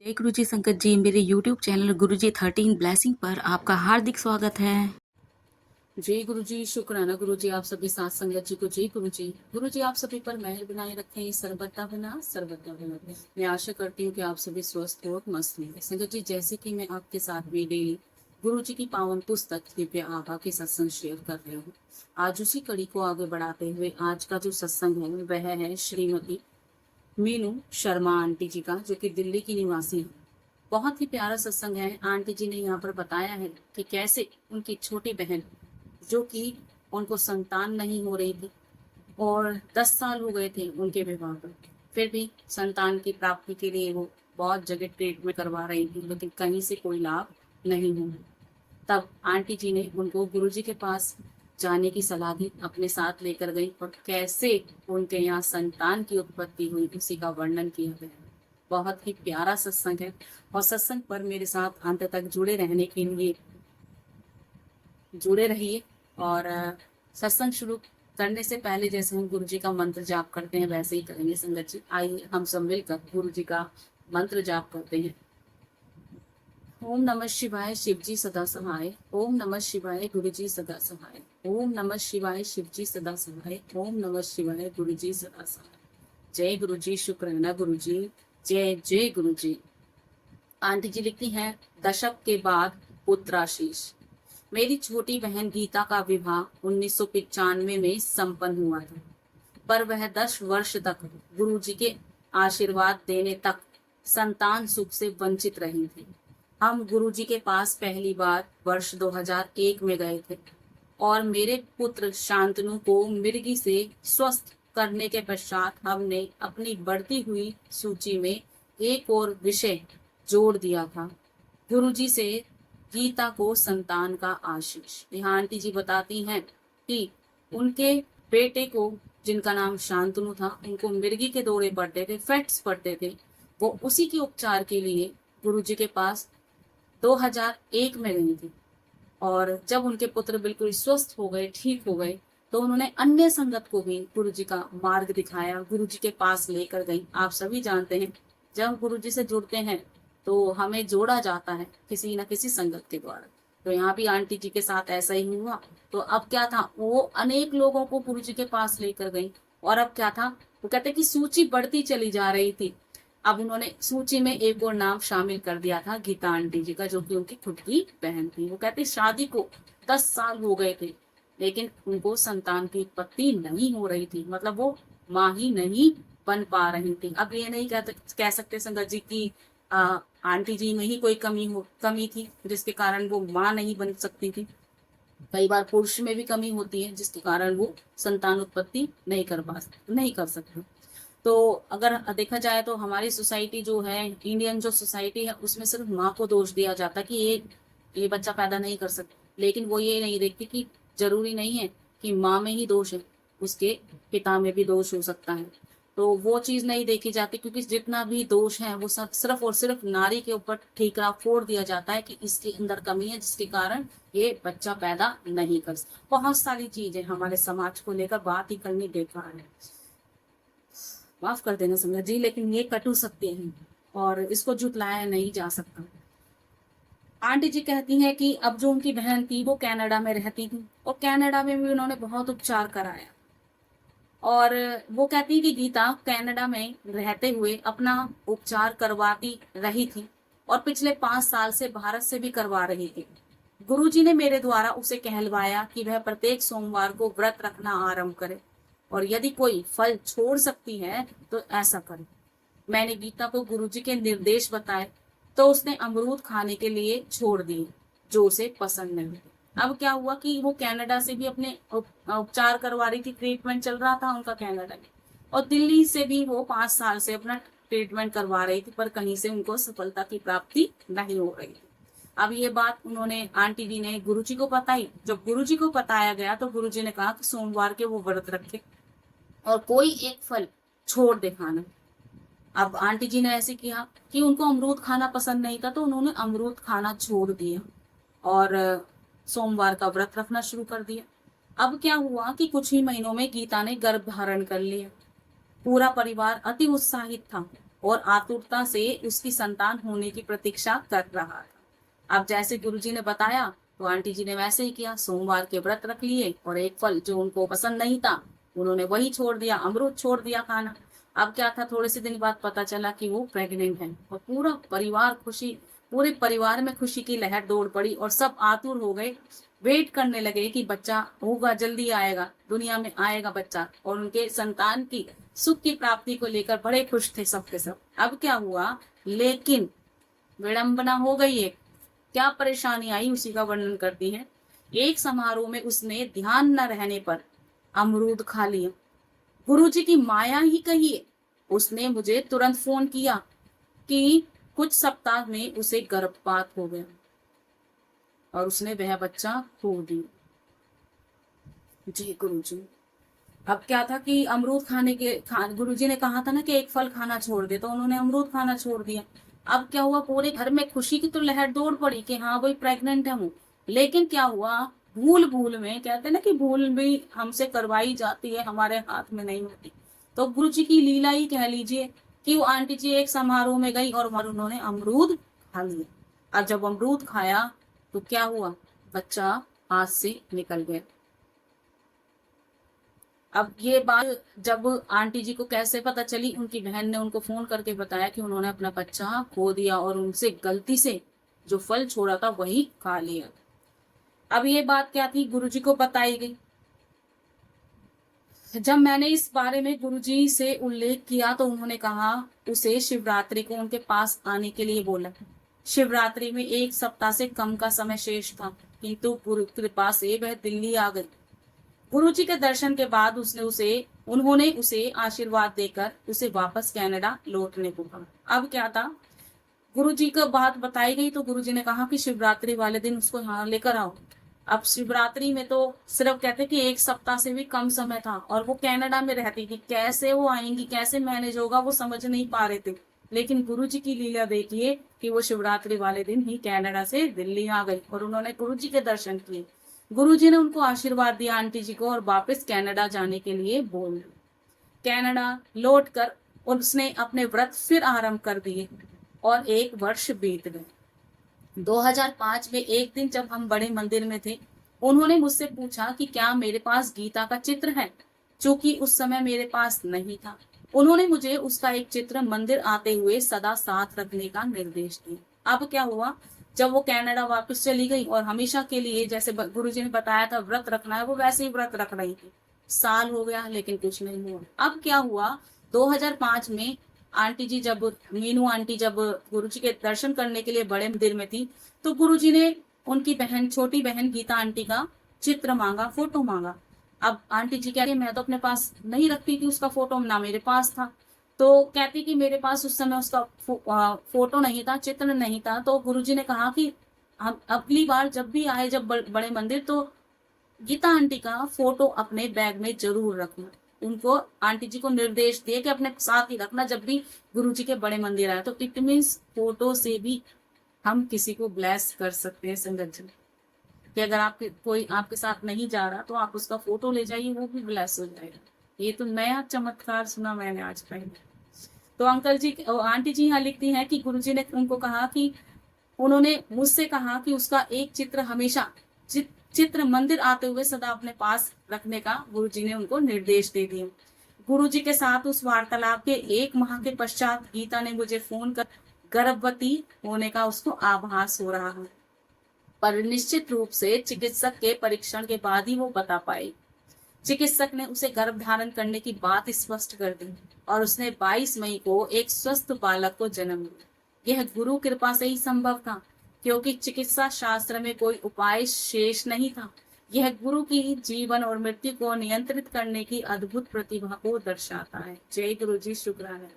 जय गुरु जी संकट जी, मेरे यूट्यूब चैनल गुरु जी 13 ब्लेसिंग पर आपका हार्दिक स्वागत है। जय गुरु जी, शुक्राना गुरु जी, आप सभी साथ संगत जी को जय गुरु जी। गुरु जी आप सभी पर मेहर बनाए रखें, सर्वदा बना सर्वदा बना। मैं आशा करती हूँ कि आप सभी स्वस्थ और मस्त होंगे। संगत जी, जैसे कि मैं आपके साथ में डेली गुरु जी की पावन पुस्तक दिव्य आभा के सत्संग शेयर कर रही हूँ। आज उसी कड़ी को आगे बढ़ाते हुए आज का जो सत्संग है वह है श्रीमती मीनू शर्मा आंटी जी का, जो कि दिल्ली की निवासी है। बहुत ही प्यारा सत्संग है। आंटी जी ने यहाँ पर बताया है कि कैसे उनकी छोटी बहन, जो कि उनको संतान नहीं हो रही थी और 10 साल हो गए थे उनके विवाह पर, फिर भी संतान की प्राप्ति के लिए वो बहुत जगह ट्रीटमेंट करवा रही थी, लेकिन कहीं से कोई लाभ नहीं हुआ। तब आंटी जी ने उनको गुरुजी के पास जाने की सलाह दी, अपने साथ लेकर गई और कैसे उनके यहाँ संतान की उत्पत्ति हुई उसी का वर्णन किया गया है। बहुत ही प्यारा सत्संग है और सत्संग पर मेरे साथ अंत तक जुड़े रहने के लिए जुड़े रहिए। और सत्संग शुरू करने से पहले जैसे हम गुरु जी का मंत्र जाप करते हैं वैसे ही करेंगे संगत जी। आइए हम सब मिलकर गुरु जी का मंत्र जाप करते हैं। ओम नमः शिवाय शिवजी सदा सहाय। ओम नमः शिवाय गुरुजी सदा सहाय। ओम नमः शिवाय शिवजी सदा सहाय। ओम नमः शिवाय गुरुजी सदा सहाय। जय गुरुजी, शुक्राना गुरुजी, जय जय गुरुजी। आंटी जी लिखती हैं, दशक के बाद पुत्राशीष। मेरी छोटी बहन गीता का विवाह 1995 में संपन्न हुआ था, पर वह 10 वर्ष तक गुरुजी के आशीर्वाद देने तक संतान सुख से वंचित रही थी। हम गुरुजी के पास पहली बार वर्ष 2001 में गए थे और मेरे पुत्र शांतनु को मिर्गी से स्वस्थ करने के पश्चात हमने अपनी बढ़ती हुई सूची में एक और विषय जोड़ दिया था, गुरुजी से गीता को संतान का आशीष। यहाँ आंटी जी बताती हैं कि उनके बेटे को, जिनका नाम शांतनु था, उनको मिर्गी के दौरे पड़ते थे, फेट्स पड़ते थे। वो उसी के उपचार के लिए गुरुजी के पास 2001 में गई थी और जब उनके पुत्र बिल्कुल स्वस्थ हो गए, ठीक हो गए, तो उन्होंने अन्य संगत को भी गुरुजी का मार्ग दिखाया, गुरुजी के पास लेकर गई। आप सभी जानते हैं, जब गुरुजी से जुड़ते हैं तो हमें जोड़ा जाता है किसी न किसी संगत के द्वारा। तो यहाँ भी आंटी जी के साथ ऐसा ही हुआ। तो अब क्या था, वो अनेक लोगों को गुरुजी के पास लेकर गई और अब क्या था, वो कहते कि सूची बढ़ती चली जा रही थी। अब उन्होंने सूची में एक और नाम शामिल कर दिया था, गीता आंटी जी का, जो कि उनकी खुद की बहन थी। वो कहती शादी को 10 साल हो गए थे लेकिन उनको संतान की उत्पत्ति नहीं हो रही थी, मतलब वो माँ ही नहीं बन पा रही थी। अब ये नहीं कह सकते संगत जी की आंटी जी में ही कोई कमी थी जिसके कारण वो माँ नहीं बन सकती थी। कई बार पुरुष में भी कमी होती है जिसके कारण वो संतान उत्पत्ति नहीं कर सकते। तो अगर देखा जाए तो हमारी सोसाइटी जो है, इंडियन जो सोसाइटी है, उसमें सिर्फ माँ को दोष दिया जाता है कि ये बच्चा पैदा नहीं कर सकता, लेकिन वो ये नहीं देखती कि जरूरी नहीं है कि माँ में ही दोष है, उसके पिता में भी दोष हो सकता है। तो वो चीज नहीं देखी जाती, क्योंकि जितना भी दोष है वो सब सिर्फ और सिर्फ नारी के ऊपर ठीकरा फोड़ दिया जाता है कि इसके अंदर कमी है जिसके कारण ये बच्चा पैदा नहीं कर सकता। बहुत सारी चीजें हमारे समाज को लेकर बात ही करनी बेकार है, माफ कर देना संगत जी, लेकिन ये कटु सत्य है और इसको झुटलाया नहीं जा सकता। आंटी जी कहती हैं कि अब जो उनकी बहन थी वो कनाडा में रहती थी और कनाडा में भी उन्होंने बहुत उपचार कराया। और वो कहती है कि गीता कनाडा में रहते हुए अपना उपचार करवाती रही थी और पिछले 5 साल से भारत से भी करवा रही थी। गुरुजी ने मेरे द्वारा उसे कहलवाया कि वह प्रत्येक सोमवार को व्रत रखना आरंभ करे और यदि कोई फल छोड़ सकती है तो ऐसा करे। मैंने गीता को गुरुजी के निर्देश बताए तो उसने अमरूद खाने के लिए छोड़ दिए, जो उसे पसंद नहीं। अब क्या हुआ कि वो कनाडा से भी अपने उपचार करवा रही थी, ट्रीटमेंट चल रहा था उनका कनाडा में, और दिल्ली से भी वो 5 साल से अपना ट्रीटमेंट करवा रही थी, पर कहीं से उनको सफलता की प्राप्ति नहीं हो रही थी। अब ये बात उन्होंने, आंटी जी ने गुरुजी को बताई। जब गुरुजी को बताया गया तो गुरुजी ने कहा कि सोमवार के वो व्रत रखे और कोई एक फल छोड़ दे खाना। अब आंटी जी ने ऐसे किया कि उनको अमरूद खाना पसंद नहीं था तो उन्होंने अमरूद खाना छोड़ दिया और सोमवार का व्रत रखना शुरू कर दिया। अब क्या हुआ कि कुछ ही महीनों में गीता ने गर्भ धारण कर लिया। पूरा परिवार अति उत्साहित था और आतुरता से उसकी संतान होने की प्रतीक्षा कर रहा था। अब जैसे गुरुजी ने बताया तो आंटी जी ने वैसे ही किया। सोमवार के व्रत रख लिए और एक फल जो उनको पसंद नहीं था उन्होंने वही छोड़ दिया, अमरूद छोड़ दिया खाना। अब क्या था, थोड़े से दिन बाद पता चला कि वो प्रेग्नेंट है और पूरे परिवार में खुशी की लहर दौड़ पड़ी और सब आतुर हो गए, वेट करने लगे कि बच्चा होगा, जल्दी आएगा, दुनिया में आएगा बच्चा। और उनके संतान की सुख की प्राप्ति को लेकर बड़े खुश थे सब के सब। अब क्या हुआ, लेकिन विडंबना हो गई है। क्या परेशानी आई उसी का वर्णन करती है। एक समारोह में उसने ध्यान न रहने पर अमरूद खा लिया। गुरुजी की माया ही कहिए, उसने मुझे तुरंत फोन किया कि कुछ सप्ताह में उसे गर्भपात हो गया और उसने वह बच्चा खो दिया। जी गुरुजी। अब क्या था कि अमरूद गुरुजी ने कहा था ना कि एक फल खाना छोड़ दे, तो उन्होंने अमरूद खाना छोड़ दिया। अब क्या हुआ, पूरे घर में खुशी की तो लहर दौड़ पड़ी कि हाँ वही प्रेग्नेंट है वो। लेकिन क्या हुआ, भूल भूल में, कहते हैं ना कि भूल भी हमसे करवाई जाती है, हमारे हाथ में नहीं होती। तो गुरुजी की लीला ही कह लीजिए कि वो आंटी जी एक समारोह में गई और उन्होंने अमरूद खा लिया। अब जब अमरूद खाया तो क्या हुआ, बच्चा हाथ से निकल गया। अब ये बात जब आंटी जी को कैसे पता चली, उनकी बहन ने उनको फोन करके बताया कि उन्होंने अपना बच्चा खो दिया और उनसे गलती से जो फल छोड़ा था वही खा लिया। अब ये बात क्या थी, गुरुजी को बताई गई। जब मैंने इस बारे में गुरुजी से उल्लेख किया तो उन्होंने कहा, उसे शिवरात्रि को उनके पास आने के लिए बोला। शिवरात्रि में एक सप्ताह से कम का समय शेष था, किंतु गुरु कृपा से वह दिल्ली आ गई। गुरुजी के दर्शन के बाद उन्होंने उसे आशीर्वाद देकर उसे वापस कनाडा लौटने को कहा। अब क्या था, गुरुजी को बात बताई गई तो गुरुजी ने कहा कि शिवरात्रि वाले दिन उसको यहाँ लेकर आओ। अब शिवरात्रि में तो सिर्फ कहते कि एक सप्ताह से भी कम समय था और वो कनाडा में रहती थी, कैसे वो आएंगी, कैसे मैनेज होगा, वो समझ नहीं पा रहे थे। लेकिन गुरुजी की लीला देखिए कि वो शिवरात्रि वाले दिन ही कनाडा से दिल्ली आ गई और उन्होंने गुरुजी के दर्शन किए। गुरुजी ने उनको आशीर्वाद दिया आंटी जी को और वापस कनाडा जाने के लिए बोल दिया। कनाडा लौटकर उसने अपने व्रत फिर आरंभ कर दिए और एक वर्ष बीत गए। 2005 में एक दिन जब हम बड़े मंदिर में थे, उन्होंने मुझसे पूछा कि क्या मेरे पास गीता का चित्र है, चूंकि उस समय मेरे पास नहीं था। उन्होंने मुझे उसका एक चित्र मंदिर आते हुए सदा साथ रखने का निर्देश दिया। अब क्या हुआ, जब वो कनाडा वापस चली गई और हमेशा के लिए जैसे गुरुजी ने बताया था व्रत रखना है, वो वैसे ही व्रत रख रही थी। साल हो गया लेकिन कुछ नहीं हुआ। अब क्या हुआ, 2005 में आंटी जी जब मीनू आंटी जब गुरुजी के दर्शन करने के लिए बड़े मंदिर में थी तो गुरुजी ने उनकी बहन, छोटी बहन गीता आंटी का चित्र मांगा, फोटो मांगा। अब आंटी जी कह रही मैं तो अपने पास नहीं रखती थी उसका फोटो, ना मेरे पास था। तो कहती कि मेरे पास उस समय उसका फोटो नहीं था, चित्र नहीं था। तो गुरुजी ने कहा कि हम अगली बार जब भी आए, जब बड़े मंदिर, तो गीता आंटी का फोटो अपने बैग में जरूर रखना। उनको आंटी जी को निर्देश दिए कि अपने साथ ही रखना जब भी गुरुजी के बड़े मंदिर आए। तो इट मीन्स फोटो से भी हम किसी को ब्लेस कर सकते हैं संगत जी, कि अगर कोई आपके साथ नहीं जा रहा तो आप उसका फोटो ले जाइए, वो भी ब्लेस हो जाएगा। ये तो नया चमत्कार सुना मैंने आज पहले। तो अंकल जी, आंटी जी यहाँ लिखती हैं कि गुरुजी ने उनको कहा कि उन्होंने मुझसे कहा कि उसका एक चित्र हमेशा चित्र मंदिर आते हुए सदा अपने पास रखने का गुरुजी ने उनको निर्देश दे दिए। गुरुजी के साथ उस वार्तालाप के 1 माह के पश्चात गीता ने मुझे फोन कर गर्भवती होने का उसको आभास हो रहा है, पर निश्चित रूप से चिकित्सक के परीक्षण के बाद ही वो बता पाई। चिकित्सक ने उसे गर्भ धारण करने की बात स्पष्ट कर दी और उसने 22 मई को एक स्वस्थ बालक को जन्म दिया। यह गुरु कृपा से ही संभव था, क्योंकि चिकित्सा शास्त्र में कोई उपाय शेष नहीं था। यह गुरु की जीवन और मृत्यु को नियंत्रित करने की अद्भुत प्रतिभा को दर्शाता है। जय गुरु जी, शुक्राना।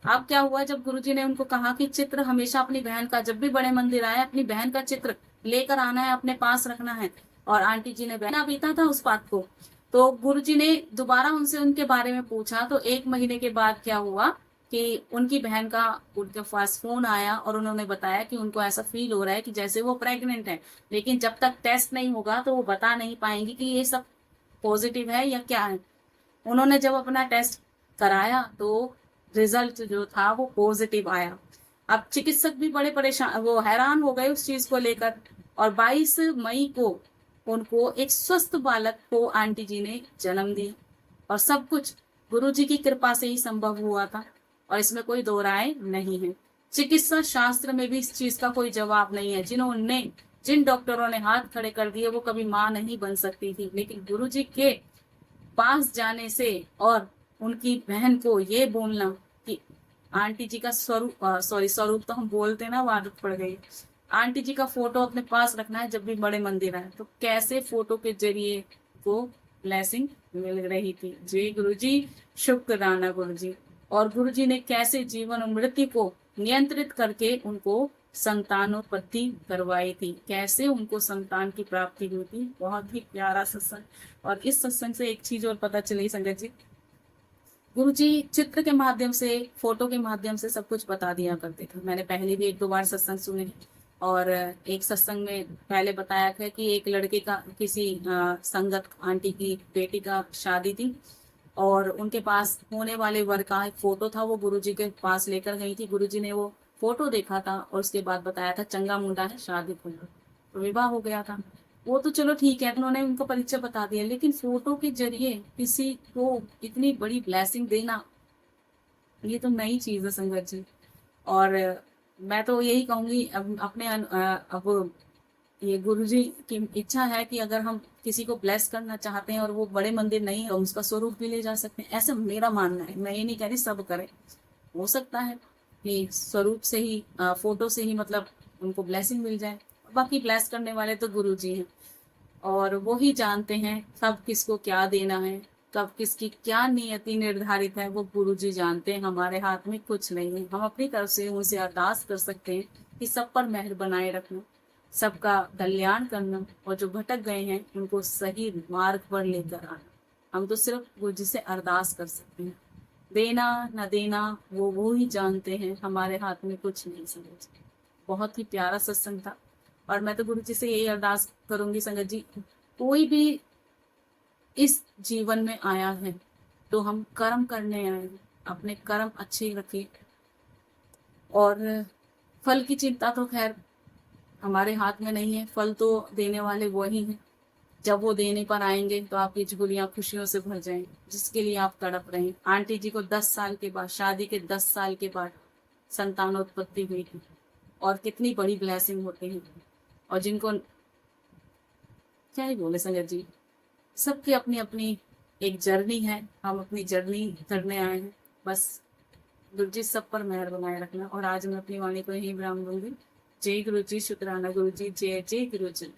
अब क्या हुआ, जब गुरुजी ने उनको कहा कि चित्र हमेशा अपनी बहन का, जब भी बड़े मंदिर आए अपनी बहन का चित्र लेकर आना है, अपने पास रखना है, और आंटी जी ने बहना बीता था उस बात को। तो गुरुजी ने दोबारा उनसे उनके बारे में पूछा। तो 1 महीने के बाद क्या हुआ कि उनकी बहन का उनके पास फोन आया और उन्होंने बताया कि उनको ऐसा फील हो रहा है कि जैसे वो प्रेग्नेंट है, लेकिन जब तक टेस्ट नहीं होगा तो वो बता नहीं पाएंगी कि ये सब पॉजिटिव है या क्या है। उन्होंने जब अपना टेस्ट कराया तो रिजल्ट जो था वो पॉजिटिव आया। अब चिकित्सक भी बड़े परेशान, वो हैरान हो गए उस चीज को लेकर। और 22 मई को उनको एक स्वस्थ बालक को आंटी जी ने जन्म दिया। और सब कुछ गुरु जी की कृपा से ही संभव हुआ था, और इसमें कोई दो राय नहीं है। चिकित्सा शास्त्र में भी इस चीज का कोई जवाब नहीं है। जिन डॉक्टरों ने हाथ खड़े कर दिए वो कभी मां नहीं बन सकती थी, लेकिन गुरु जी के पास जाने से और उनकी बहन को ये बोलना कि आंटी जी का स्वरूप तो हम बोलते ना, वो आदत पड़ गई। आंटी जी का फोटो अपने पास रखना है जब भी बड़े मंदिर आए, तो कैसे फोटो के जरिए को ब्लेसिंग मिल रही थी। जय गुरु जी, शुक्राना गुरु जी। और गुरु जी ने कैसे जीवन और मृत्यु को नियंत्रित करके उनको संतानोत्पत्ति करवाई थी, कैसे उनको संतान की प्राप्ति हुई थी। बहुत ही प्यारा सत्संग। और इस सत्संग से एक चीज और पता चली संगत जी, गुरु जी चित्र के माध्यम से, फोटो के माध्यम से सब कुछ बता दिया करते थे। मैंने पहले भी एक दो बार सत्संग सुने। और एक सत्संग में पहले बताया था कि एक लड़के का किसी संगत आंटी की बेटी का शादी थी, और उनके पास होने वाले वर का एक फोटो था, वो गुरुजी के पास लेकर गई थी। गुरुजी ने वो फोटो देखा था और उसके बाद बताया था चंगा मुंडा है, शादी को तो विवाह हो गया था। वो तो चलो ठीक है, उन्होंने उनको परिचय बता दिया, लेकिन फोटो के जरिए किसी को इतनी बड़ी ब्लेसिंग देना, ये तो नई चीज है संगत जी। और मैं तो यही कहूंगी, अब ये गुरुजी की इच्छा है कि अगर हम किसी को ब्लेस करना चाहते हैं और वो बड़े मंदिर नहीं है, उसका स्वरूप भी ले जा सकते हैं, ऐसा मेरा मानना है। मैं ये नहीं कह रही सब करें, हो सकता है कि स्वरूप से ही, फोटो से ही मतलब उनको ब्लेसिंग मिल जाए। बाकी ब्लेस करने वाले तो गुरु जी हैं, और वो ही जानते हैं कब किसको क्या देना है, कब किसकी क्या नियति निर्धारित है, वो गुरु जी जानते हैं। हमारे हाथ में कुछ नहीं है। हम अपनी तरफ से उनसे अरदास कर सकते हैं कि सब पर मेहर बनाए रखना, सबका कल्याण करना, और जो भटक गए हैं उनको सही मार्ग पर लेकर आना। हम तो सिर्फ गुरु जी से अरदास कर सकते हैं। देना न देना वो ही जानते हैं, हमारे हाथ में कुछ नहीं समझ। बहुत ही प्यारा सत्संग था। और मैं तो गुरु जी से यही अरदास करूंगी संगत जी, कोई भी इस जीवन में आया है तो हम कर्म करने आए हैं, अपने कर्म अच्छे रखें। और फल की चिंता तो खैर हमारे हाथ में नहीं है, फल तो देने वाले वही हैं। जब वो देने पर आएंगे तो आपकी झोलियां खुशियों से भर जाएंगी, जिसके लिए आप तड़प रहे हैं। आंटी जी को 10 साल के बाद, शादी के 10 साल के बाद संतानोत्पत्ति हुई थी, और कितनी बड़ी ब्लेसिंग होती है। और जिनको क्या ही बोले संगत जी, सबकी अपनी अपनी एक जर्नी है, हम अपनी जर्नी करने आए हैं। बस गुरु जी सब पर मेहर बनाए रखना। और आज मैं अपनी वाणी को यही विराम दूंगी। जय गुरु जी, शुक्राना गुरु जी, जय जय गुरु जी।